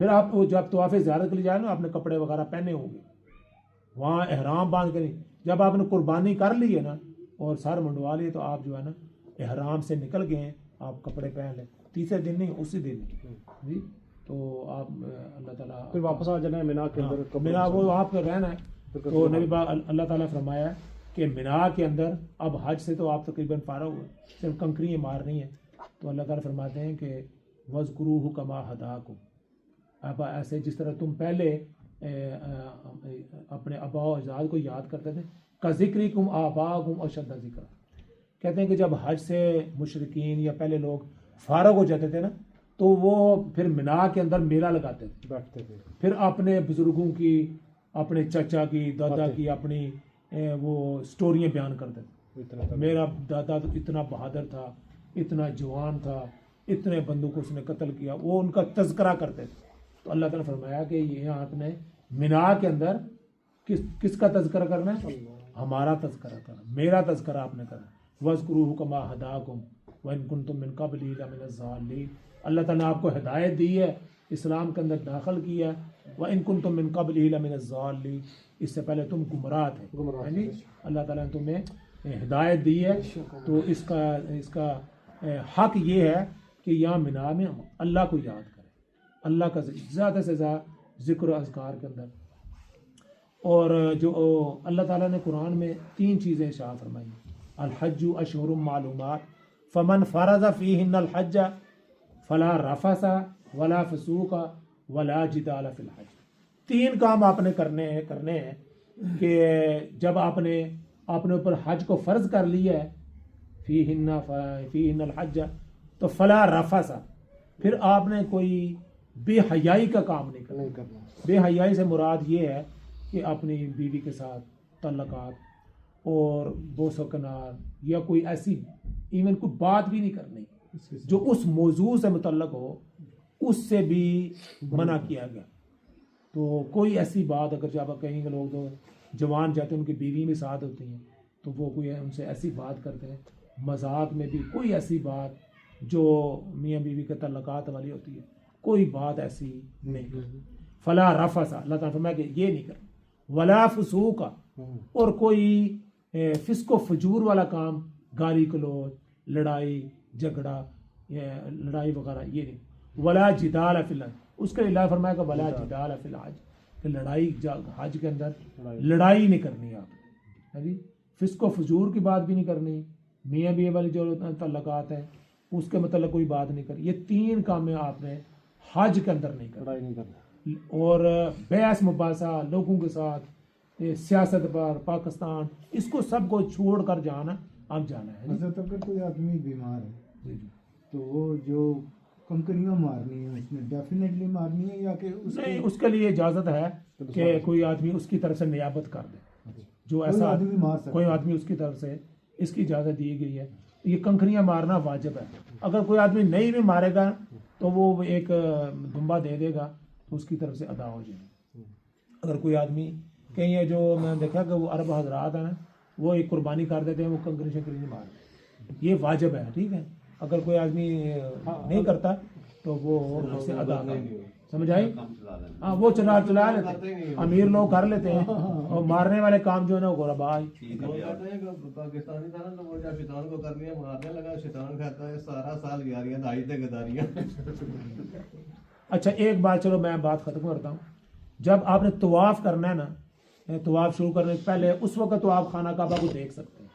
फिर आप वो जब तवाफ़ ज़ियारत के लिए जाए ना, आपने कपड़े वगैरह पहने होंगे, वहाँ एहराम बांध कर, जब आपने कुर्बानी कर ली है ना और सर मुंडवा लिए, तो आप जो है ना एहराम से निकल गए हैं, आप कपड़े पहन लें, तीसरे दिन नहीं, उसी दिन जी। तो आप अल्लाह ताला फिर वापस आ जाना है मिना के अंदर। हाँ, मिना वो आप रहना है। तो नबी अल्लाह ताला ने फरमाया कि मिना के अंदर अब हज से तो आप तकरीबन फारग हुए, सिर्फ कंकरियाँ मारनी है। तो अल्लाह ताला फरमाते हैं कि वज़कुरूहु कमा हदाकुम, अब ऐसे जिस तरह तुम पहले अपने आबा और अजदाद को याद करते थे, का ज़िक्रिकुम आबाकुम अशद्द ज़िक्रा। कहते हैं कि जब हज से मुशरिकीन या पहले लोग फारग हो जाते थे ना, तो वो फिर मिना के अंदर मेला लगाते थे, बैठते थे, फिर अपने बुजुर्गों की, अपने चाचा की, दादा की, अपनी वो स्टोरियाँ बयान करते थे। मेरा दादा तो इतना बहादुर था, इतना जवान था, इतने बंदों को उसने कत्ल किया, वो उनका तज़किरा करते थे। तो अल्लाह ताला ने फरमाया कि ये आपने मिना के अंदर किसका तज़किरा करना है? हमारा तज़किरा करना, मेरा तज़किरा आपने करना। वज़कुरूहु कमा हदाकुम व इन कुंतुम मिन क़ब्लिही लमिनज़्ज़ालिमीन। अल्लाह ताला ने आपको हिदायत दी है, इस्लाम के अंदर दाखिल किया है। व इन कुंतुम मिन क़ब्लिही लमिनज़्ज़ालिमीन, इससे पहले तुम गुमराह थे, है जी। अल्लाह ताला ने तुम्हें हिदायत दी है। तो इसका हक ये है कि यहाँ मिना में अल्लाह को याद करें, अल्लाह का ज़्यादा से ज़्यादा ज़िक्र अज़कार के अंदर। और जो अल्लाह ताला ने कुरान में 3 चीज़ें इरशाद फरमाई, अल हज्जु अशहुरुम मालूमात फमन फ़रज़ फ़ीहिन्नल हज्ज फला रफ़सा वला फ़सूक़ा वला जिदाल फ़िल हज। 3 काम आपने करने हैं कि जब आपने अपने ऊपर हज को फ़र्ज़ कर लिया है, फ़ीहिन्नल हज्ज, तो फला रफ़सा, फिर आपने कोई बेहयाई का काम नहीं करना। बेहयाई से मुराद ये है कि अपनी बीवी के साथ तल्लक़ात और बोसो कनार या कोई ऐसी इवन कोई बात भी नहीं करनी जो उस मौजू से मुतल्लक हो, उससे भी मना किया गया। तो कोई ऐसी बात, अगर जब कहीं के लोग तो जवान जाते हैं, उनकी बीवी भी साथ होती हैं, तो वो कोई उनसे ऐसी बात करते हैं, मजाक में भी कोई ऐसी बात जो मियाँ बीवी के तल्लक़ात वाली होती है, कोई बात ऐसी नहीं करनी। फला रफ़सा, अल्लाह ताला फरमाया कि ये नहीं करना। वला फ़ुसूक़ा, और कोई फ़िस्को फजूर वाला काम, गाली गलौज, लड़ाई झगड़ा, लड़ाई वगैरह ये नहीं। वला जिदाल फ़िल हज, उसके लिए अल्लाह फरमाया कि वला जिदाल फ़िल हज, कि लड़ाई हज के अंदर लड़ाई नहीं करनी आप, है जी। फ़िस्को फजूर की बात भी नहीं करनी, मियाँ बीवी वाली जो तल्लक़ात है उसके मतलब कोई बात नहीं करनी। ये 3 काम आपने हज के अंदर नहीं करना। और बहस मुबासा लोगों के साथ, सियासत पर, पाकिस्तान, इसको सबको छोड़ कर जाना, अब जाना है। हज़रत अगर कोई आदमी बीमार है तो वो जो कंकरियाँ मारनी है उसमें डेफिनेटली मारनी है, या कि नहीं, उसके लिए इजाज़त है कि कोई आदमी उसकी तरफ से नियाबत कर दे, जो ऐसा आदमी मार सकता है, कोई आदमी उसकी तरफ से इसकी इजाज़त दी गई है। ये कंकरियाँ मारना वाजिब है। अगर कोई आदमी नहीं भी मारेगा तो वो एक दुम्बा दे देगा, तो उसकी तरफ से अदा हो जाएगा। अगर कोई आदमी कहीं है, जो मैंने देखा कि वो अरब हजरात है ना, वो एक कुर्बानी कर देते हैं, वो कंकरी शंकरी नहीं मारते, ये वाजिब है, ठीक है। अगर कोई आदमी नहीं करता तो वो उससे अदा कर, समझ आई? हाँ, वो चला लेते हैं, अमीर लोग कर लेते हैं, और मारने वाले काम जो है ना वो गुरबा। पाकिस्तानी था ना, तो वो जब शैतान को करनी है मारने लगा, शैतान कहता है सारा साल यारियां दाई ते गदारियां। अच्छा, एक बात, चलो मैं बात खत्म करता हूँ। जब आपने तवाफ़ करना है ना, तवाफ़ शुरू करने से पहले उस वक्त तो आप खाना काबा को देख सकते हैं।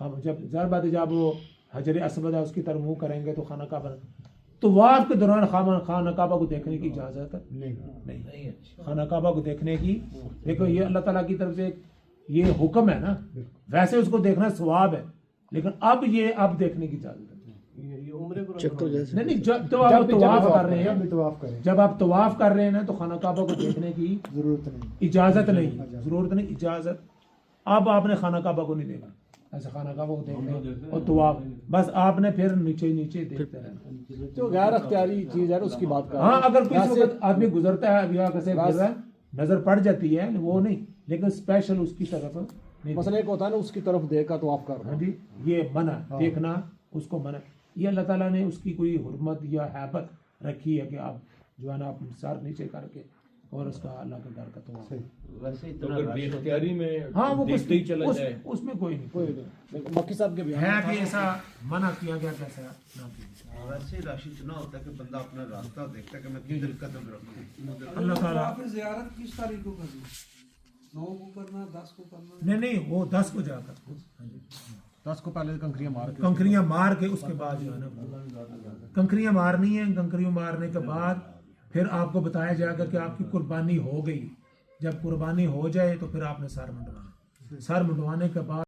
हम जब ज़ाहिर बात है, जब वो हजर असवद है उसकी तरफ मुँह करेंगे तो खाना काबा, तवाफ़ के दौरान खाना काबा को देखने की इजाज़त नहीं है। खाना काबा को देखने की, देखो ये अल्लाह ताला की तरफ से ये हुक्म है ना, वैसे उसको देखना सवाब है, लेकिन अब देखने की इजाज़त है नहीं। जब आप तवाफ़ कर रहे हैं, जब आप तवाफ़ कर रहे हैं ना, तो खाना काबा को देखने की इजाज़त नहीं, इजाज़त। अब आपने खाना काबा को नहीं देखना, ऐसे खाना काबा को देखना और तवाफ़, बस आपने फिर नीचे देखते रहना। जो गैर अख्तियारी चीज़ है उसकी बात कर। हाँ, अगर किसी वक्त आदमी गुजरता है, अभी कैसे नजर पड़ जाती है, वो नहीं, लेकिन स्पेशल उसकी तरफ नहीं। मसला एक होता है ना, उसकी तरफ देखा तो आप कर रहे जी, ये मना देखना, उसको मना। ये अल्लाह ताला ने उसकी कोई हुर्मत या हैबत रखी है कि आप जो है ना आप सर नीचे करके और उसका अल्लाह के डर का तो वैसे तो इतना अगर रश बेख्तियारी में हाँ वो देखते ही चला जाए उसमें कोई नहीं कोई नहीं मक्की साहब के बयान है में कि था। ऐसा मना किया गया कैसा ना किया वैसे रश इतना होता है कि बंदा अपना रास्ता देखता है कि मैं किधर कदम रखूं। अल्लाह ताला आपने ज़ियारत किस तारीख को करनी 9 को करना 10 को करना नहीं नहीं वो 10 को जाकर हाँ जी 10 को पहले कंकरियां मार के कंकरियां मार के उसके बाद जो है ना कंकरियां मारनी है। कंकरियों मारने के बाद फिर आपको बताया जाएगा कि आपकी कुर्बानी हो गई। जब कुर्बानी हो जाए तो फिर आपने सर मुंडवाना। सर मुंडवाने के बाद